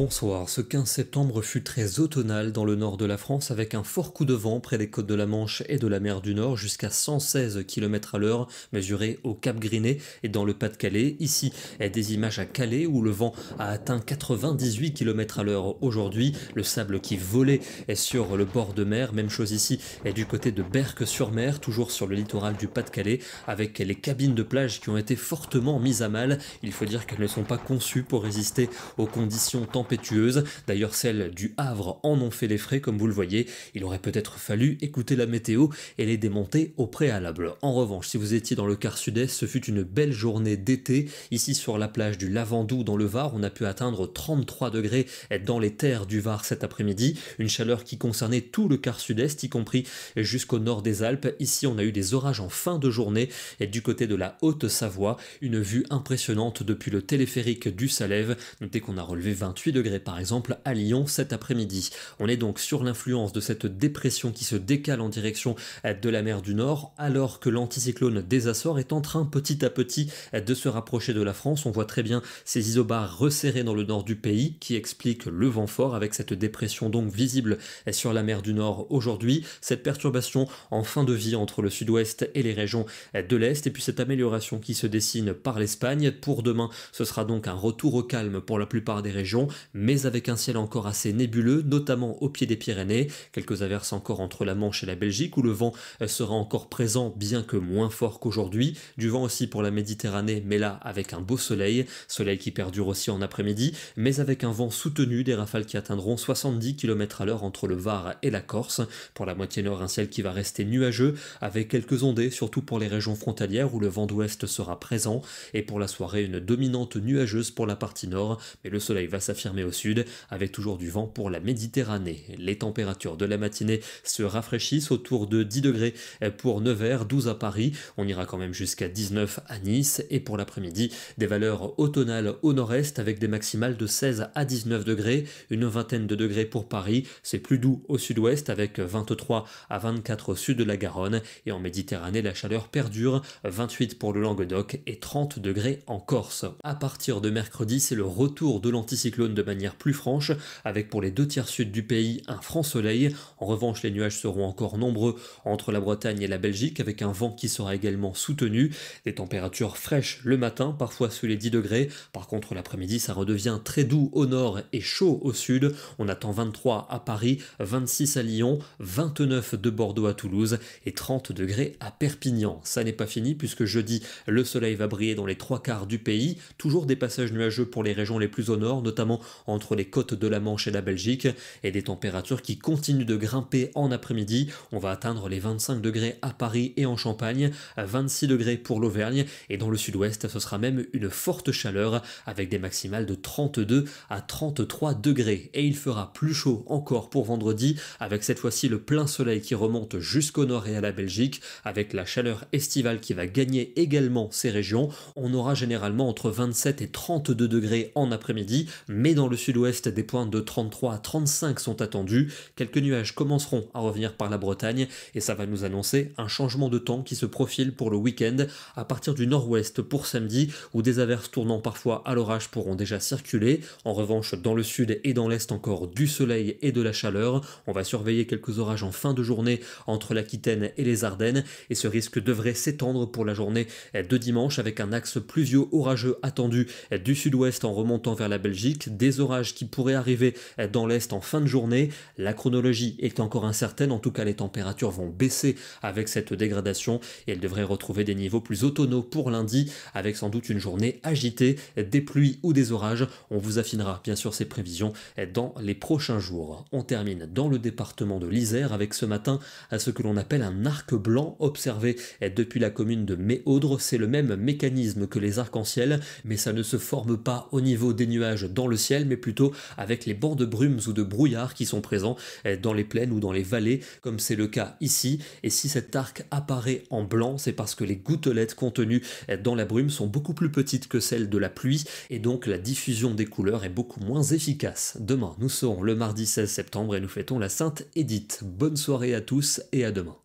Bonsoir, ce 15 septembre fut très automnal dans le nord de la France avec un fort coup de vent près des côtes de la Manche et de la mer du Nord jusqu'à 116 km à l'heure mesuré au Cap Grinet et dans le Pas-de-Calais. Ici, des images à Calais où le vent a atteint 98 km à l'heure aujourd'hui. Le sable qui volait est sur le bord de mer. Même chose ici du côté de Berck-sur-Mer, toujours sur le littoral du Pas-de-Calais avec les cabines de plage qui ont été fortement mises à mal. Il faut dire qu'elles ne sont pas conçues pour résister aux conditions tempétueuses. D'ailleurs, celles du Havre en ont fait les frais, comme vous le voyez. Il aurait peut-être fallu écouter la météo et les démonter au préalable. En revanche, si vous étiez dans le quart sud-est, ce fut une belle journée d'été. Ici, sur la plage du Lavandou, dans le Var, on a pu atteindre 33 degrés dans les terres du Var cet après-midi. Une chaleur qui concernait tout le quart sud-est, y compris jusqu'au nord des Alpes. Ici, on a eu des orages en fin de journée. Et du côté de la Haute-Savoie, une vue impressionnante depuis le téléphérique du Salève. Notez qu'on a relevé 28 degrés par exemple à Lyon cet après-midi. On est donc sur l'influence de cette dépression qui se décale en direction de la mer du Nord alors que l'anticyclone des Açores est en train petit à petit de se rapprocher de la France. On voit très bien ces isobars resserrés dans le nord du pays qui expliquent le vent fort avec cette dépression donc visible sur la mer du Nord aujourd'hui. Cette perturbation en fin de vie entre le sud-ouest et les régions de l'Est et puis cette amélioration qui se dessine par l'Espagne. Pour demain, ce sera donc un retour au calme pour la plupart des régions, mais avec un ciel encore assez nébuleux, notamment au pied des Pyrénées. Quelques averses encore entre la Manche et la Belgique où le vent sera encore présent bien que moins fort qu'aujourd'hui. Du vent aussi pour la Méditerranée, mais là avec un beau soleil qui perdure aussi en après-midi, mais avec un vent soutenu, des rafales qui atteindront 70 km à l'heure entre le Var et la Corse. Pour la moitié nord, un ciel qui va rester nuageux avec quelques ondées, surtout pour les régions frontalières où le vent d'ouest sera présent. Et pour la soirée, une dominante nuageuse pour la partie nord, mais le soleil va s'affirmer au sud avec toujours du vent pour la Méditerranée. Les températures de la matinée se rafraîchissent autour de 10 degrés pour Nevers, 12 à Paris. On ira quand même jusqu'à 19 à Nice et pour l'après-midi, des valeurs automnales au nord-est avec des maximales de 16 à 19 degrés, une vingtaine de degrés pour Paris. C'est plus doux au sud-ouest avec 23 à 24 au sud de la Garonne et en Méditerranée, la chaleur perdure, 28 pour le Languedoc et 30 degrés en Corse. À partir de mercredi, c'est le retour de l'anticyclone de manière plus franche, avec pour les deux tiers sud du pays un franc soleil. En revanche, les nuages seront encore nombreux entre la Bretagne et la Belgique, avec un vent qui sera également soutenu. Des températures fraîches le matin, parfois sous les 10 degrés. Par contre, l'après-midi, ça redevient très doux au nord et chaud au sud. On attend 23 à Paris, 26 à Lyon, 29 de Bordeaux à Toulouse et 30 degrés à Perpignan. Ça n'est pas fini puisque jeudi, le soleil va briller dans les trois quarts du pays. Toujours des passages nuageux pour les régions les plus au nord, notamment entre les côtes de la Manche et la Belgique, et des températures qui continuent de grimper en après-midi. On va atteindre les 25 degrés à Paris et en Champagne, 26 degrés pour l'Auvergne, et dans le sud-ouest, ce sera même une forte chaleur avec des maximales de 32 à 33 degrés. Et il fera plus chaud encore pour vendredi, avec cette fois-ci le plein soleil qui remonte jusqu'au nord et à la Belgique, avec la chaleur estivale qui va gagner également ces régions. On aura généralement entre 27 et 32 degrés en après-midi, mais dans le sud-ouest, des pointes de 33 à 35 sont attendues. Quelques nuages commenceront à revenir par la Bretagne et ça va nous annoncer un changement de temps qui se profile pour le week-end à partir du nord-ouest pour samedi où des averses tournant parfois à l'orage pourront déjà circuler. En revanche, dans le sud et dans l'est encore du soleil et de la chaleur. On va surveiller quelques orages en fin de journée entre l'Aquitaine et les Ardennes et ce risque devrait s'étendre pour la journée de dimanche avec un axe pluvio-orageux attendu du sud-ouest en remontant vers la Belgique, des orages qui pourraient arriver dans l'est en fin de journée. La chronologie est encore incertaine, en tout cas les températures vont baisser avec cette dégradation et elles devraient retrouver des niveaux plus automnaux pour lundi avec sans doute une journée agitée, des pluies ou des orages. On vous affinera bien sûr ces prévisions dans les prochains jours. On termine dans le département de l'Isère avec ce matin ce que l'on appelle un arc blanc observé depuis la commune de Méaudre. C'est le même mécanisme que les arcs-en-ciel, mais ça ne se forme pas au niveau des nuages dans le ciel, mais plutôt avec les bancs de brumes ou de brouillard qui sont présents dans les plaines ou dans les vallées, comme c'est le cas ici. Et si cet arc apparaît en blanc, c'est parce que les gouttelettes contenues dans la brume sont beaucoup plus petites que celles de la pluie, et donc la diffusion des couleurs est beaucoup moins efficace. Demain, nous serons le mardi 16 septembre et nous fêtons la Sainte Édith. Bonne soirée à tous et à demain.